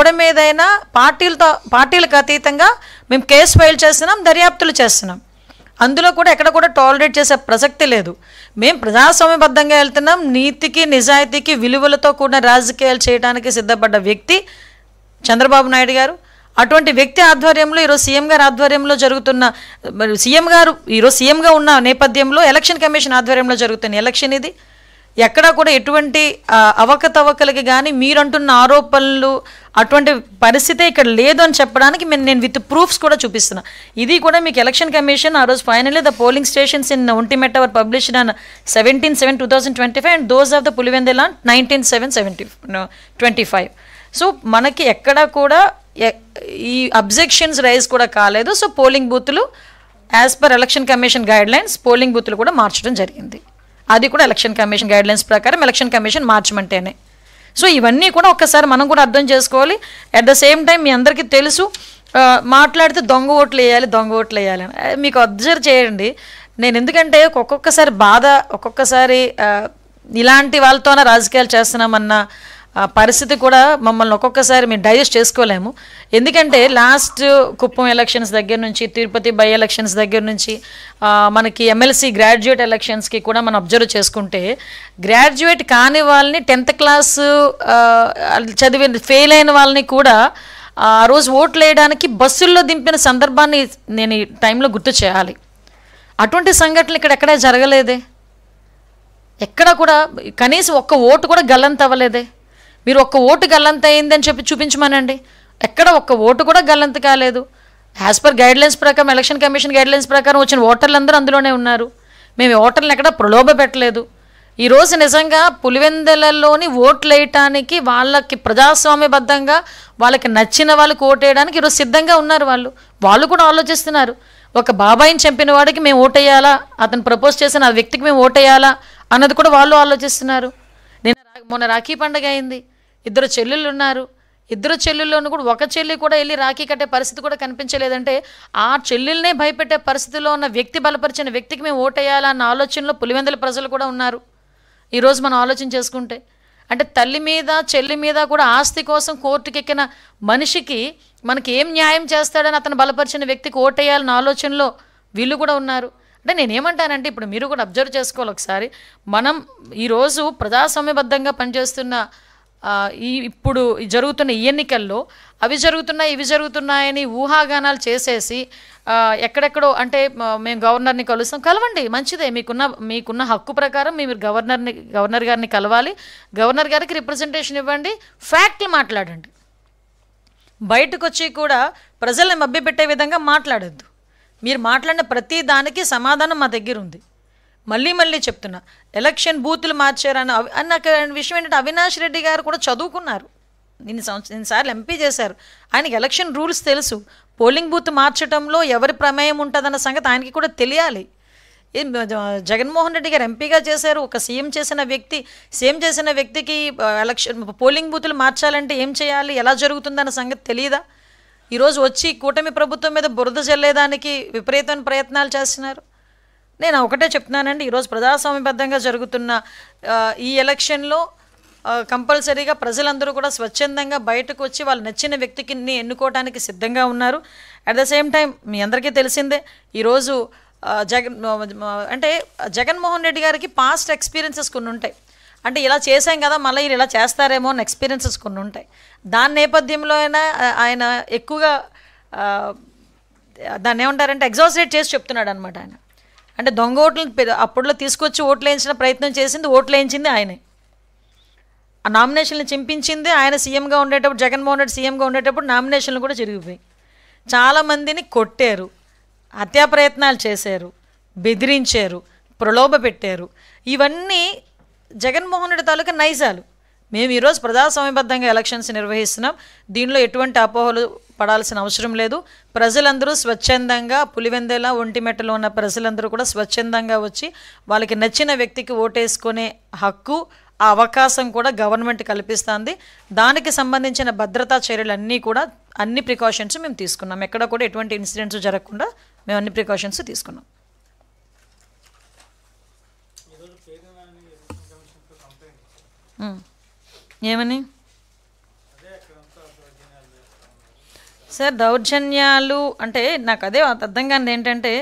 ఎవరి మీదైనా పార్టీలకు అతీతంగా మేము కేసు ఫైల్ చేస్తున్నాం, దర్యాప్తులు చేస్తున్నాం. అందులో కూడా ఎక్కడ కూడా టాలరేట్ చేసే ప్రసక్తి లేదు. మేము ప్రజాస్వామ్యబద్ధంగా వెళ్తున్నాం. నీతికి నిజాయితీకి విలువలతో కూడిన రాజకీయాలు చేయడానికి సిద్ధపడ్డ వ్యక్తి చంద్రబాబు నాయుడు గారు. అటువంటి వ్యక్తి ఆధ్వర్యంలో ఈరోజు సీఎం గారి ఆధ్వర్యంలో జరుగుతున్న, సీఎం గారు ఈరోజు సీఎంగా ఉన్న నేపథ్యంలో ఎలక్షన్ కమిషన్ ఆధ్వర్యంలో జరుగుతున్న ఎలక్షన్ ఇది. ఎక్కడా కూడా ఎటువంటి అవకతవకలకి కానీ మీరంటున్న ఆరోపణలు అటువంటి పరిస్థితి ఇక్కడ లేదు అని చెప్పడానికి నేను విత్ ప్రూఫ్స్ కూడా చూపిస్తున్నా. ఇది కూడా మీకు ఎలక్షన్ కమిషన్ ఆ రోజు finally the polling stations in Vontimitta were published on 17/7/2025 and those of the Pulivendula 19/7/25. So మనకి ఎక్కడా కూడా ఈ అబ్జెక్షన్స్ రైజ్ కూడా కాలేదు. సో పోలింగ్ బూతులు as per election commission guidelines polling బూతులు కూడా మార్చడం జరిగింది. అది కూడా ఎలక్షన్ కమిషన్ గైడ్లైన్స్ ప్రకారం ఎలక్షన్ కమిషన్ మార్చమంటేనే. సో ఇవన్నీ కూడా ఒక్కసారి మనం కూడా అర్థం చేసుకోవాలి. అట్ ద సేమ్ టైం మీ అందరికీ తెలుసు, మాట్లాడితే దొంగ ఓట్లు వేయాలి అని. మీకు అబ్జర్వ్ చేయండి, నేను ఎందుకంటే ఒక్కొక్కసారి బాధ, ఒక్కొక్కసారి ఇలాంటి వాళ్ళతోనే రాజకీయాలు చేస్తున్నామన్న పరిస్థితి కూడా మమ్మల్ని ఒక్కొక్కసారి మేము డైజెస్ట్ చేసుకోలేము. ఎందుకంటే లాస్ట్ కుప్పం ఎలక్షన్స్ దగ్గర నుంచి, తిరుపతి బై ఎలక్షన్స్ దగ్గర నుంచి మనకి ఎమ్మెల్సీ గ్రాడ్యుయేట్ ఎలక్షన్స్కి కూడా మనం అబ్జర్వ్ చేసుకుంటే, గ్రాడ్యుయేట్ కాని వాళ్ళని 10th క్లాసు చదివి ఫెయిల్ అయిన వాళ్ళని కూడా ఆ రోజు ఓట్లు వేయడానికి బస్సుల్లో దింపిన సందర్భాన్ని నేను ఈ టైంలో గుర్తు చేయాలి. అటువంటి సంఘటనలు ఇక్కడ ఎక్కడా జరగలేదే. ఎక్కడ కూడా కనీసం ఒక్క ఓటు కూడా గల్లంత అవ్వలేదే. మీరు ఒక్క ఓటు గల్లంత అయిందని చెప్పి చూపించమనండి. ఎక్కడ ఒక్క ఓటు కూడా గల్లంత కాలేదు. యాజ్ పర్ గైడ్లైన్స్ ప్రకారం, ఎలక్షన్ కమిషన్ గైడ్లైన్స్ ప్రకారం వచ్చిన ఓటర్లు అందరూ అందులోనే ఉన్నారు. మేము ఓటర్లను ఎక్కడ ప్రలోభ పెట్టలేదు. ఈరోజు నిజంగా పులివెందులలోని ఓట్లు వేయటానికి వాళ్ళకి ప్రజాస్వామ్యబద్ధంగా వాళ్ళకి నచ్చిన వాళ్ళకి ఓటేయడానికి ఈరోజు సిద్ధంగా ఉన్నారు. వాళ్ళు కూడా ఆలోచిస్తున్నారు. ఒక బాబాయిని చంపిన వాడికి మేము ఓటేయాలా, అతను ప్రపోజ్ చేసిన ఆ వ్యక్తికి మేము ఓటేయాలా అన్నది కూడా వాళ్ళు ఆలోచిస్తున్నారు. మొన్న రాఖీ పండుగ అయింది, 2 చెల్లెళ్ళు ఉన్నారు. 2 చెల్లెల్లోనూ కూడా ఒక చెల్లి కూడా వెళ్ళి రాఖీ కట్టే పరిస్థితి కూడా కనిపించలేదంటే, ఆ చెల్లెల్నే భయపెట్టే పరిస్థితిలో ఉన్న వ్యక్తి, బలపరిచిన వ్యక్తికి మేము ఓటేయాలన్న ఆలోచనలో పులివెందుల ప్రజలు కూడా ఉన్నారు. ఈరోజు మనం ఆలోచన చేసుకుంటే, అంటే తల్లి మీద చెల్లి మీద కూడా ఆస్తి కోసం కోర్టుకి ఎక్కిన మనిషికి మనకి ఏం న్యాయం చేస్తాడని అతను బలపరిచిన వ్యక్తికి ఓటేయాలన్న ఆలోచనలో వీళ్ళు కూడా ఉన్నారు. అంటే నేనేమంటానంటే, ఇప్పుడు మీరు కూడా అబ్జర్వ్ చేసుకోవాలి ఒకసారి. మనం ఈరోజు ప్రజాస్వామ్యబద్ధంగా పనిచేస్తున్న ఇప్పుడు జరుగుతున్న ఈ ఎన్నికల్లో అవి జరుగుతున్నాయి ఇవి జరుగుతున్నాయని ఊహాగానాలు చేసేసి ఎక్కడెక్కడో అంటే మేము గవర్నర్ని కలుస్తాం, కలవండి, మంచిదే, మీకున్న హక్కు ప్రకారం మీరు గవర్నర్ గారిని కలవాలి, గవర్నర్ గారికి రిప్రజెంటేషన్ ఇవ్వండి, ఫ్యాక్ట్లు మాట్లాడండి. బయటకు వచ్చి కూడా ప్రజల్ని మభ్యపెట్టే విధంగా మాట్లాడొద్దు. మీరు మాట్లాడిన ప్రతి దానికి సమాధానం మా దగ్గర ఉంది. మళ్ళీ చెప్తున్నా, ఎలక్షన్ బూతులు మార్చారని నాకు విషయం ఏంటంటే, అవినాష్ రెడ్డి గారు కూడా చదువుకున్నారు, ఎన్నిసార్లు ఎంపీ చేశారు, ఆయనకి ఎలక్షన్ రూల్స్ తెలుసు. పోలింగ్ బూత్ మార్చడంలో ఎవరి ప్రమేయం ఉంటుందన్న సంగతి ఆయనకి కూడా తెలియాలి. జగన్మోహన్ రెడ్డి గారు ఎంపీగా చేశారు, ఒక సీఎం చేసిన వ్యక్తికి ఎలక్షన్ పోలింగ్ బూతులు మార్చాలంటే ఏం చేయాలి, ఎలా జరుగుతుందన్న సంగతి తెలియదా? ఈరోజు వచ్చి కూటమి ప్రభుత్వం మీద బురద జల్లేదానికి విపరీతమైన ప్రయత్నాలు చేస్తున్నారు. నేను ఒకటే చెప్తున్నానండి, ఈరోజు ప్రజాస్వామ్యబద్ధంగా జరుగుతున్న ఈ ఎలక్షన్లో కంపల్సరీగా ప్రజలందరూ కూడా స్వచ్ఛందంగా బయటకు వచ్చి వాళ్ళు నచ్చిన వ్యక్తికి ఎన్నుకోవడానికి సిద్ధంగా ఉన్నారు. అట్ ద సేమ్ టైం మీ అందరికీ తెలిసిందే, ఈరోజు జగన్మోహన్ రెడ్డి గారికి పాస్ట్ ఎక్స్పీరియన్సెస్ కొన్ని ఉంటాయి. అంటే ఇలా చేశాం కదా, మళ్ళీ ఇలా చేస్తారేమో అన్న ఎక్స్పీరియన్సెస్ కొన్ని ఉంటాయి. దాని నేపథ్యంలో అయినా ఆయన ఎక్కువగా దాన్ని ఏమంటారంటే ఎగ్జాజరేట్ చేసి చెప్తున్నాడు అనమాట. ఆయన అంటే దొంగ ఓట్లు అప్పట్లో తీసుకొచ్చి ఓట్లు వేయించిన ప్రయత్నం చేసింది, ఓట్లు వేయించింది ఆయనే, ఆ నామినేషన్లు చింపించింది ఆయన. సీఎంగా ఉండేటప్పుడు, జగన్మోహన్ రెడ్డి సీఎంగా ఉండేటప్పుడు నామినేషన్లు కూడా జరిగిపోయి చాలామందిని కొట్టారు, హత్యా ప్రయత్నాలు చేశారు, బెదిరించారు, ప్రలోభ పెట్టారు. ఇవన్నీ జగన్మోహన్ రెడ్డి తాలూకా నైజాలు. మేము ఈరోజు ప్రజాస్వామ్యబద్ధంగా ఎలక్షన్స్ నిర్వహిస్తున్నాం, దీనిలో ఎటువంటి అపోహలు పడాల్సిన అవసరం లేదు. ప్రజలందరూ స్వచ్ఛందంగా, పులివెందుల ఒంటిమిట్టలో ఉన్న ప్రజలందరూ కూడా స్వచ్ఛందంగా వచ్చి వాళ్ళకి నచ్చిన వ్యక్తికి ఓటేసుకునే హక్కు, ఆ అవకాశం కూడా గవర్నమెంట్ కల్పిస్తుంది. దానికి సంబంధించిన భద్రతా చర్యలన్నీ కూడా అన్ని ప్రికాషన్స్ మేము తీసుకున్నాం. ఎక్కడ కూడా ఎటువంటి ఇన్సిడెంట్స్ జరగకుండా మేము అన్ని ప్రికాషన్స్ తీసుకున్నాం. ఏమని సార్ దౌర్జన్యాలు అంటే నాకు అదే అర్థం కానిది ఏంటంటే